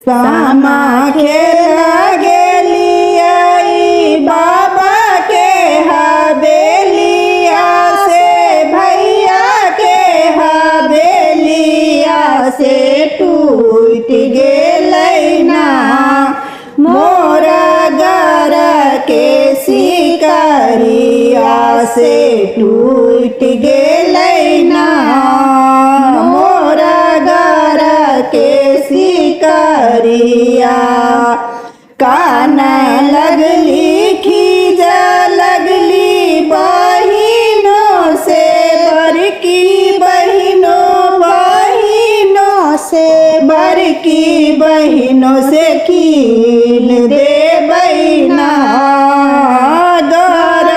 सामा खेल गेलिया बाबा के हवेलिया से, भैया के हवेलिया से टूट गेलै ना मोरा घर के सिकरिया से टूट गेलै ना मोरा घर के सिकरिया। कान लगली खींच लगली बहिनों से, बड़की बहिनों से कीन देबै ना घर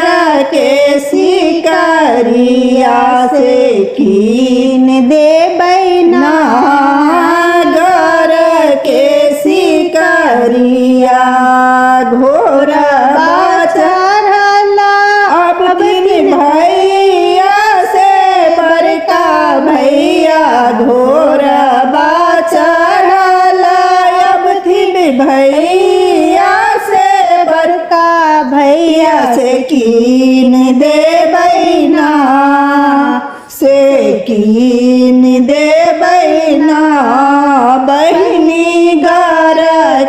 के सिकरिया से कीन देबै ना घर के सिकरिया। घोड़ा चढ़ला अब दिन भैया से, बड़का भैया घोड़ा चढ़ला अब दिन भैया से, बड़का भैया से कीन देबै ना से कीन देबै ना बहिनी घर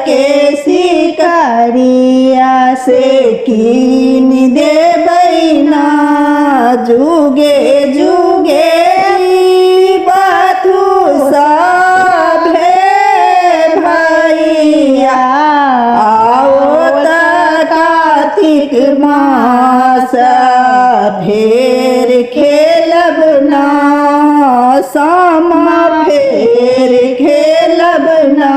के सिकरिया से कीन देबै ना। जुगे जुगे बातु सभे भैया, आओ त कार्तिक मास फेर खेलब ना सामा फेर खेलब ना।